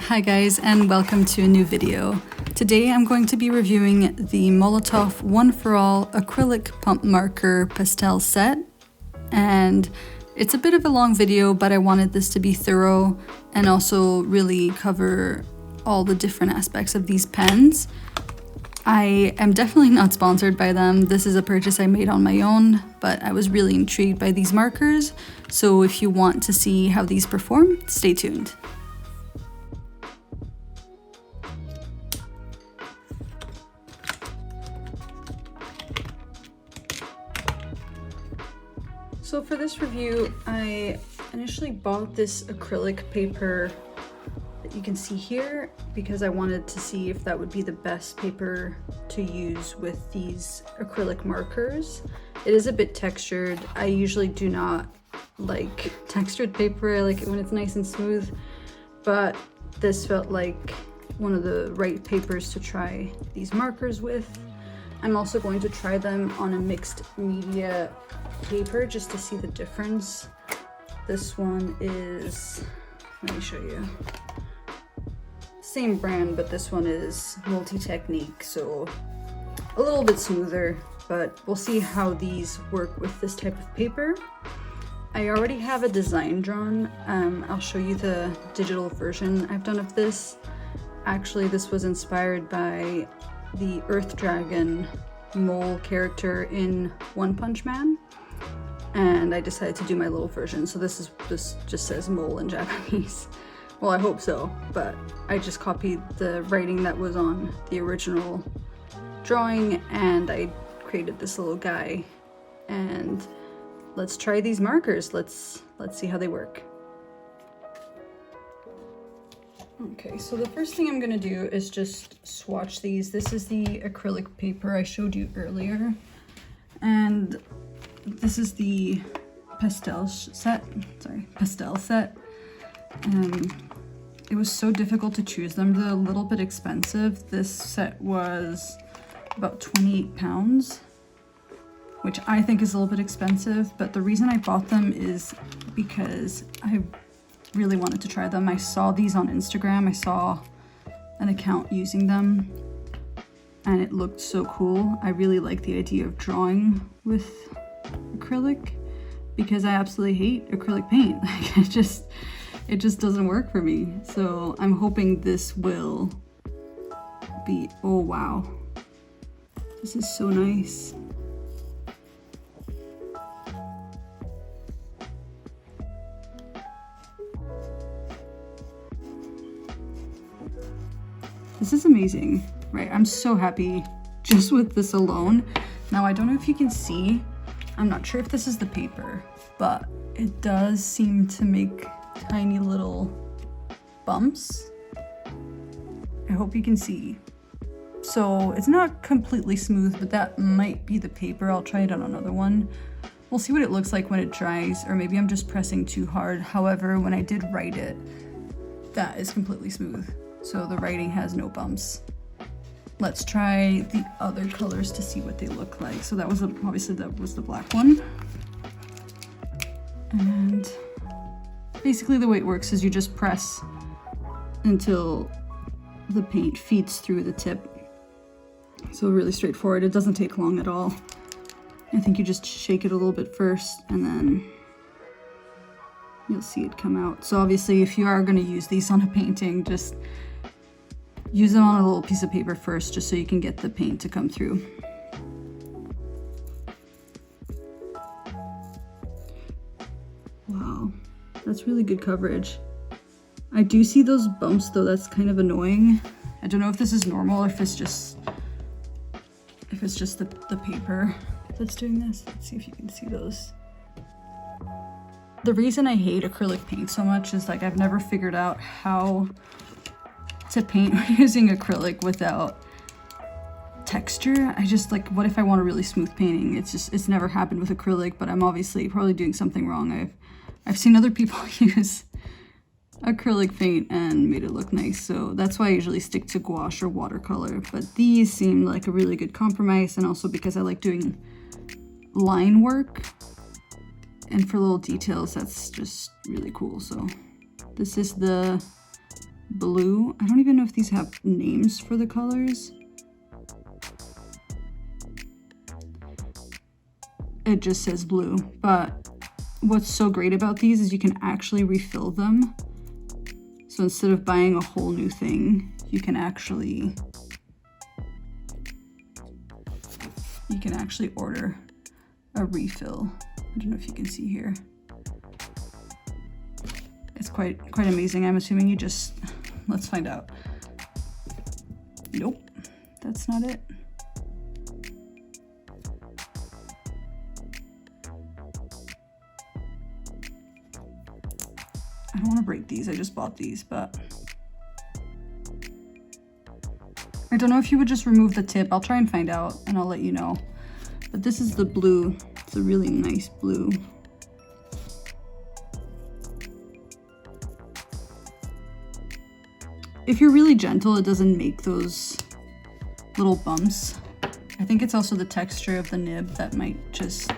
Hi guys, and welcome to a new video. Today I'm going to be reviewing the Molotow One4ALL Acrylic Pump Marker Pastel set, and it's a bit of a long video, but I wanted this to be thorough and also really cover all the different aspects of these pens. I am definitely not sponsored by them. This is a purchase I made on my own, but I was really intrigued by these markers, so if you want to see how these perform, stay tuned. So for this review, I initially bought this acrylic paper that you can see here because I wanted to see if that would be the best paper to use with these acrylic markers. It is a bit textured. I usually do not like textured paper. I like it when it's nice and smooth, but this felt like one of the right papers to try these markers with. I'm also going to try them on a mixed media paper just to see the difference. This one is, let me show you, same brand, but this one is multi-technique, so a little bit smoother, but we'll see how these work with this type of paper. I already have a design drawn. I'll show you the digital version I've done of this. Actually, this was inspired by the Earth Dragon mole character in One Punch Man, and I decided to do my little version. So this just says mole in Japanese. Well, I hope so, but I just copied the writing that was on the original drawing and I created this little guy. And let's try these markers. Let's see how they work. Okay, so the first thing I'm gonna do is just swatch these. This is the acrylic paper I showed you earlier, and this is the Pastel set. It was so difficult to choose them. They're a little bit expensive. This set was about 28 pounds, which I think is a little bit expensive, but the reason I bought them is because I really wanted to try them. I saw these on Instagram. I saw an account using them and it looked so cool. I really like the idea of drawing with acrylic because I absolutely hate acrylic paint. Like it just doesn't work for me. So I'm hoping this will be, oh wow, this is so nice. This is amazing, right? I'm so happy just with this alone. Now, I don't know if you can see, I'm not sure if this is the paper, but it does seem to make tiny little bumps. I hope you can see. So it's not completely smooth, but that might be the paper. I'll try it on another one. We'll see what it looks like when it dries, or maybe I'm just pressing too hard. However, when I did write it, that is completely smooth. So the writing has no bumps. Let's try the other colors to see what they look like. So that was obviously that was the black one. And basically the way it works is you just press until the paint feeds through the tip. So really straightforward. It doesn't take long at all. I think you just shake it a little bit first and then you'll see it come out. So obviously if you are going to use these on a painting, just use them on a little piece of paper first, just so you can get the paint to come through. Wow, that's really good coverage. I do see those bumps though, that's kind of annoying. I don't know if this is normal or if it's just the paper that's doing this. Let's see if you can see those. The reason I hate acrylic paint so much is like I've never figured out how to paint using acrylic without texture. I just like, what if I want a really smooth painting? It's never happened with acrylic, but I'm obviously probably doing something wrong. I've seen other people use acrylic paint and made it look nice, so that's why I usually stick to gouache or watercolor, but these seem like a really good compromise, and also because I like doing line work and for little details, that's just really cool. So this is the blue. I don't even know if these have names for the colors. It just says blue, but what's so great about these is you can actually refill them. So instead of buying a whole new thing, you can actually order a refill. I don't know if you can see here. It's quite amazing. I'm assuming you just, let's find out. Nope, that's not it. I don't want to break these, I just bought these, but I don't know if you would just remove the tip. I'll try and find out and I'll let you know. But this is the blue. It's a really nice blue. If you're really gentle, it doesn't make those little bumps. I think it's also the texture of the nib that might just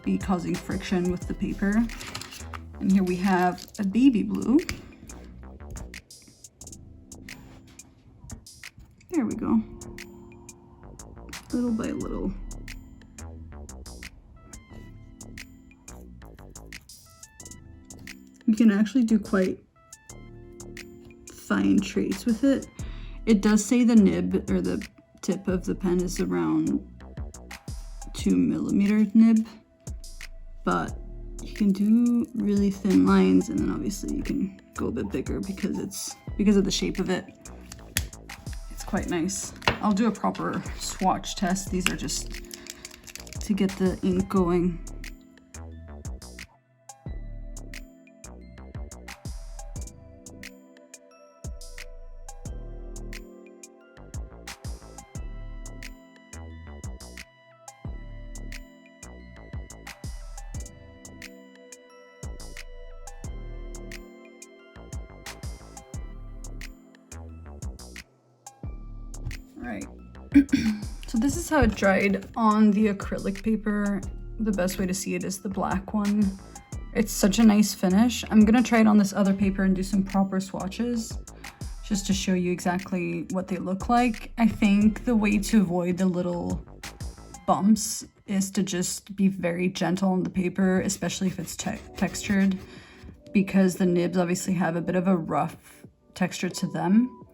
be causing friction with the paper. And here we have a baby blue. There we go. Little by little. You can actually do quite fine trace with it. It does say the nib or the tip of the pen is around 2mm nib, but you can do really thin lines, and then obviously you can go a bit bigger because of the shape of it. It's quite nice. I'll do a proper swatch test. These are just to get the ink going. Alright, so this is how it dried on the acrylic paper. The best way to see it is the black one. It's such a nice finish. I'm gonna try it on this other paper and do some proper swatches just to show you exactly what they look like. I think the way to avoid the little bumps is to just be very gentle on the paper, especially if it's textured, because the nibs obviously have a bit of a rough texture to them.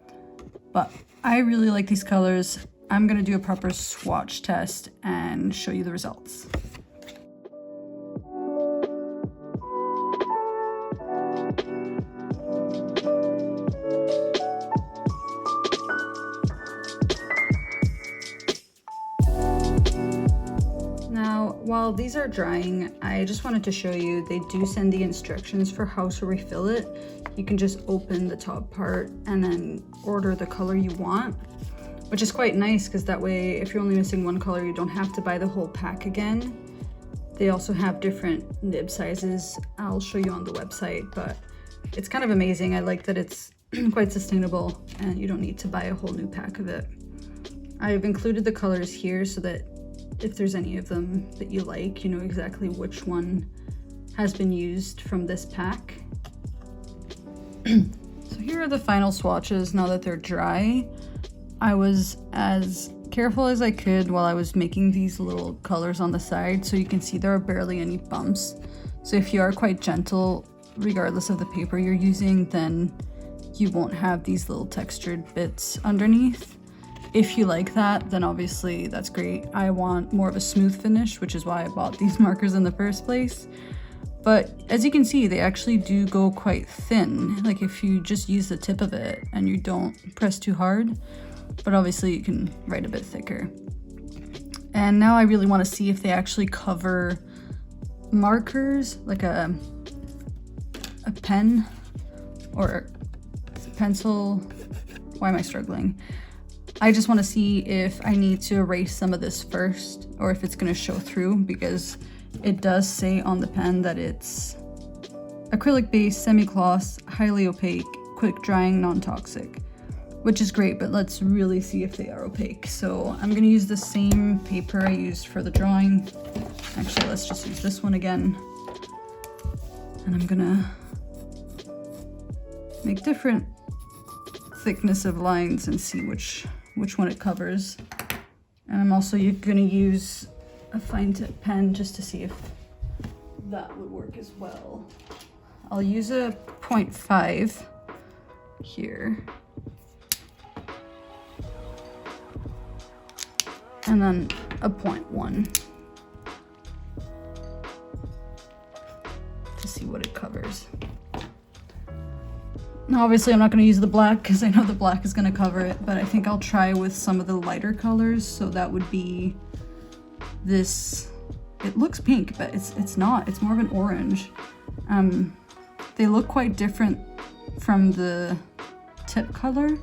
But I really like these colors. I'm gonna do a proper swatch test and show you the results. Now, while these are drying, I just wanted to show you, they do send the instructions for how to refill it. You can just open the top part and then order the color you want, which is quite nice because that way, if you're only missing one color, you don't have to buy the whole pack again. They also have different nib sizes. I'll show you on the website, but it's kind of amazing. I like that it's quite sustainable and you don't need to buy a whole new pack of it. I've included the colors here so that if there's any of them that you like, you know exactly which one has been used from this pack. So here are the final swatches now that they're dry. I was as careful as I could while I was making these little colors on the side, so you can see there are barely any bumps. So if you are quite gentle, regardless of the paper you're using, then you won't have these little textured bits underneath. If you like that, then obviously that's great. I want more of a smooth finish, which is why I bought these markers in the first place. But as you can see, they actually do go quite thin, like if you just use the tip of it and you don't press too hard, but obviously you can write a bit thicker. And now I really want to see if they actually cover markers, like a pen or a pencil. Why am I struggling? I just want to see if I need to erase some of this first or if it's going to show through, because it does say on the pen that it's acrylic based, semi-gloss, highly opaque, quick drying, non-toxic, which is great, but let's really see if they are opaque. So I'm going to use the same paper I used for the drawing. Actually, let's just use this one again. And I'm going to make different thickness of lines and see which one it covers. And I'm also gonna use a fine tip pen just to see if that would work as well. I'll use a 0.5 here. And then a 0.1 to see what it covers. Now obviously I'm not going to use the black because I know the black is going to cover it, but I think I'll try with some of the lighter colors. So that would be this, it looks pink, but it's not, it's more of an orange. They look quite different from the tip color.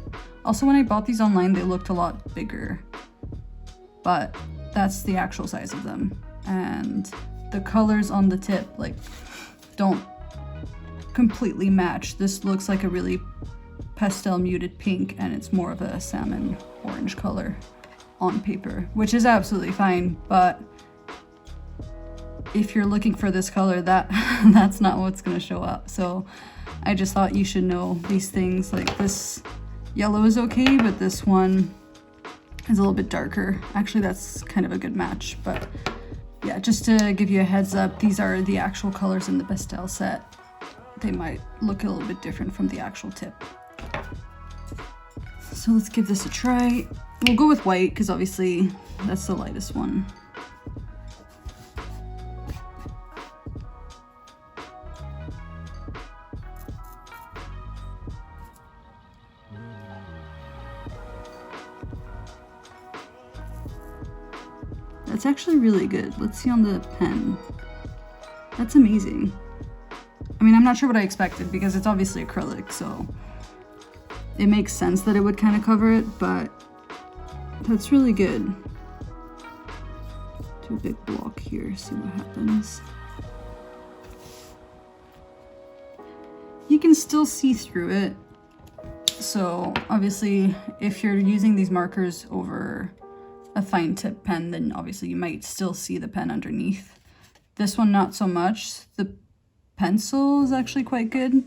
Also, when I bought these online, they looked a lot bigger, but that's the actual size of them. And the colors on the tip like don't completely match. This looks like a really pastel muted pink, and it's more of a salmon orange color on paper, which is absolutely fine, but if you're looking for this color, that's not what's going to show up. So I just thought you should know these things. Like this yellow is okay, but this one is a little bit darker. Actually, that's kind of a good match, but yeah, just to give you a heads up, these are the actual colors in the Pastel set. They might look a little bit different from the actual tip. So let's give this a try. We'll go with white because obviously that's the lightest one. That's actually really good. Let's see on the pen. That's amazing. I mean, I'm not sure what I expected because it's obviously acrylic, so it makes sense that it would kind of cover it, but that's really good. Do a big block here, see what happens. You can still see through it. So obviously, if you're using these markers over a fine tip pen, then obviously you might still see the pen underneath. This one, not so much. The pencil is actually quite good,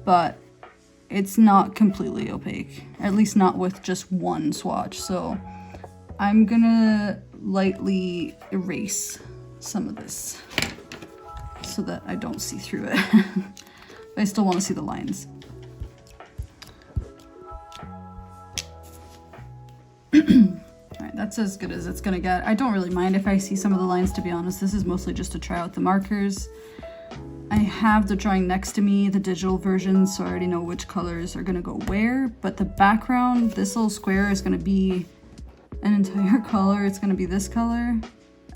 but it's not completely opaque, at least not with just one swatch. So I'm gonna lightly erase some of this so that I don't see through it. But I still want to see the lines. Alright, that's as good as it's gonna get. I don't really mind if I see some of the lines, to be honest. This is mostly just to try out the markers. I have the drawing next to me, the digital version, so I already know which colors are gonna go where, but the background, this little square is gonna be an entire color. It's gonna be this color,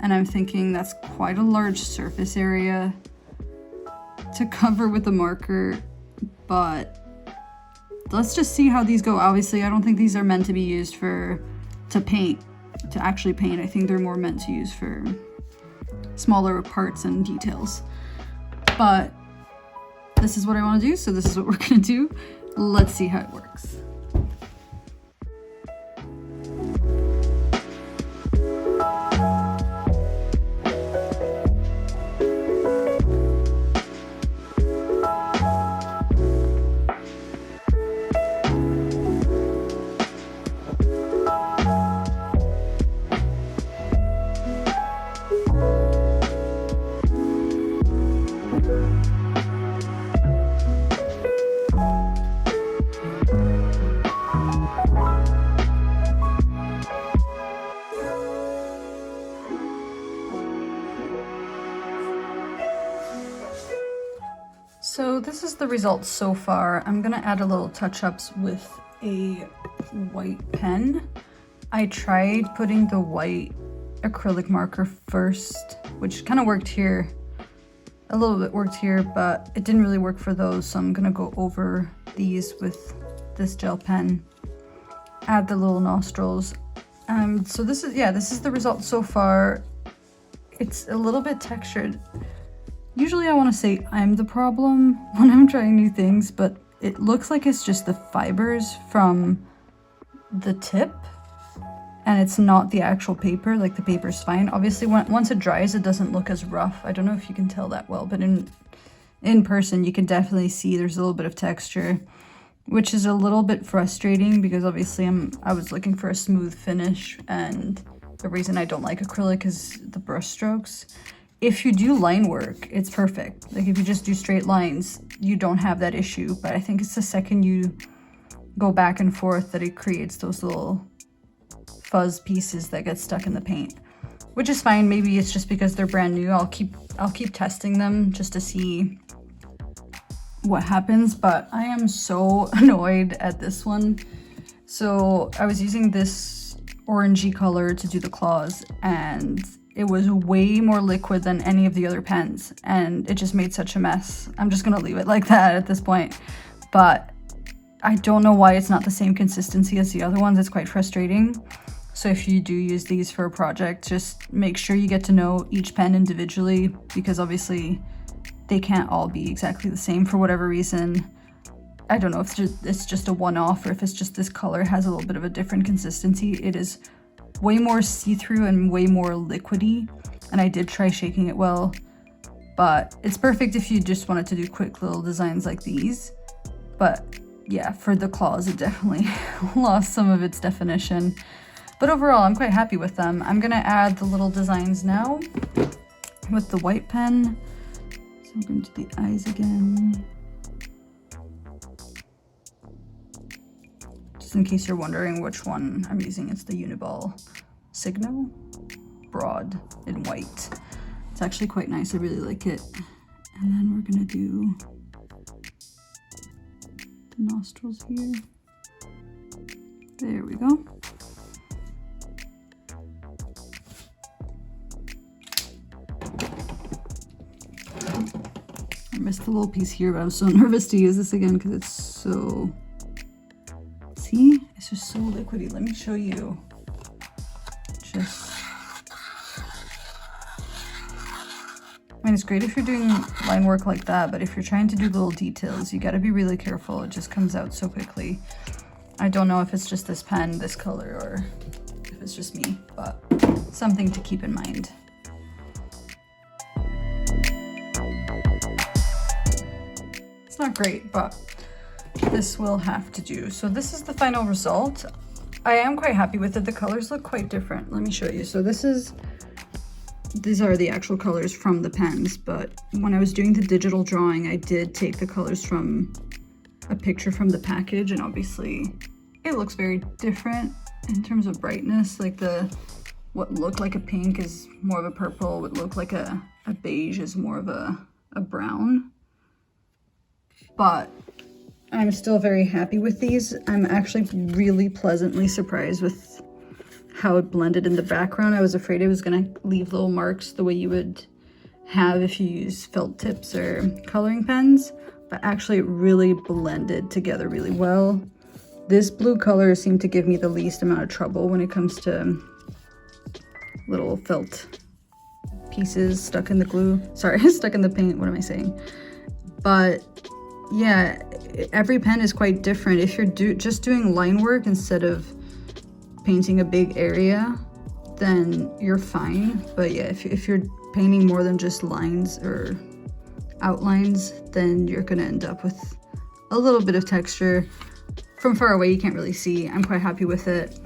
and I'm thinking that's quite a large surface area to cover with the marker, but let's just see how these go. Obviously, I don't think these are meant to be used to actually paint. I think they're more meant to use for smaller parts and details. But this is what I want to do, so this is what we're gonna do. Let's see how it works. So this is the results so far. I'm gonna add a little touch-ups with a white pen. I tried putting the white acrylic marker first, which kind of worked here. A little bit worked here, but it didn't really work for those, so I'm gonna go over these with this gel pen. Add the little nostrils. So this is the result so far. It's a little bit textured. Usually I want to say I'm the problem when I'm trying new things, but it looks like it's just the fibers from the tip, and it's not the actual paper. Like, the paper's fine. Obviously, once it dries, it doesn't look as rough. I don't know if you can tell that well, but in person, you can definitely see there's a little bit of texture. which is a little bit frustrating because obviously I was looking for a smooth finish, and the reason I don't like acrylic is the brush strokes. If you do line work, it's perfect. Like if you just do straight lines, you don't have that issue, but I think it's the second you go back and forth that it creates those little fuzz pieces that get stuck in the paint, which is fine. Maybe it's just because they're brand new. I'll keep testing them just to see what happens, but I am so annoyed at this one. So I was using this orangey color to do the claws, and it was way more liquid than any of the other pens, and it just made such a mess. I'm just gonna leave it like that at this point, but I don't know why it's not the same consistency as the other ones. It's quite frustrating. So if you do use these for a project, just make sure you get to know each pen individually, because obviously they can't all be exactly the same for whatever reason. I don't know if it's just a one-off or if it's just this color has a little bit of a different consistency. It is way more see-through and way more liquidy, and I did try shaking it well, but it's perfect if you just wanted to do quick little designs like these. But yeah, for the claws it definitely lost some of its definition, but overall I'm quite happy with them. I'm gonna add the little designs now with the white pen. So I'm going to do the eyes again, just in case you're wondering which one I'm using. It's the Uniball Signal Broad in white. It's actually quite nice. I really like it. And then we're gonna do the nostrils here. There we go. I missed the little piece here, but I was so nervous to use this again because it's so, see, it's just so liquidy. Let me show you. Just, I mean, it's great if you're doing line work like that, but if you're trying to do little details, you got to be really careful. It just comes out so quickly. I don't know if it's just this pen, this color, or if it's just me, but something to keep in mind. It's not great, but this will have to do. So this is the final result. I am quite happy with it. The colors look quite different. Let me show you. So these are the actual colors from the pens, but when I was doing the digital drawing, I did take the colors from a picture from the package, and obviously it looks very different in terms of brightness. Like what looked like a pink is more of a purple, what looked like a beige is more of a brown. But I'm still very happy with these. I'm actually really pleasantly surprised with how it blended in the background. I was afraid it was gonna leave little marks the way you would have if you use felt tips or coloring pens, but actually it really blended together really well. This blue color seemed to give me the least amount of trouble when it comes to little felt pieces stuck in the glue. Sorry, stuck in the paint, what am I saying? But yeah, every pen is quite different. If you're just doing line work instead of painting a big area, then you're fine. But yeah, if you're painting more than just lines or outlines, then you're gonna end up with a little bit of texture. From far away, you can't really see. I'm quite happy with it.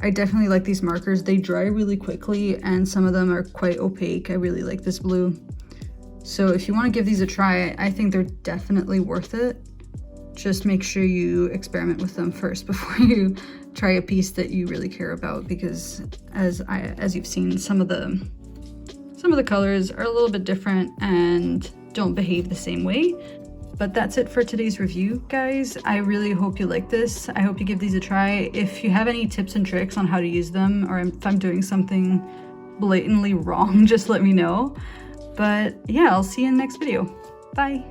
I definitely like these markers. They dry really quickly, and some of them are quite opaque. I really like this blue. So if you want to give these a try, I think they're definitely worth it. Just make sure you experiment with them first before you try a piece that you really care about, because as you've seen, some of the colors are a little bit different and don't behave the same way. But that's it for today's review, guys. I really hope you like this. I hope you give these a try. If you have any tips and tricks on how to use them, or if I'm doing something blatantly wrong, just let me know. But yeah, I'll see you in the next video. Bye.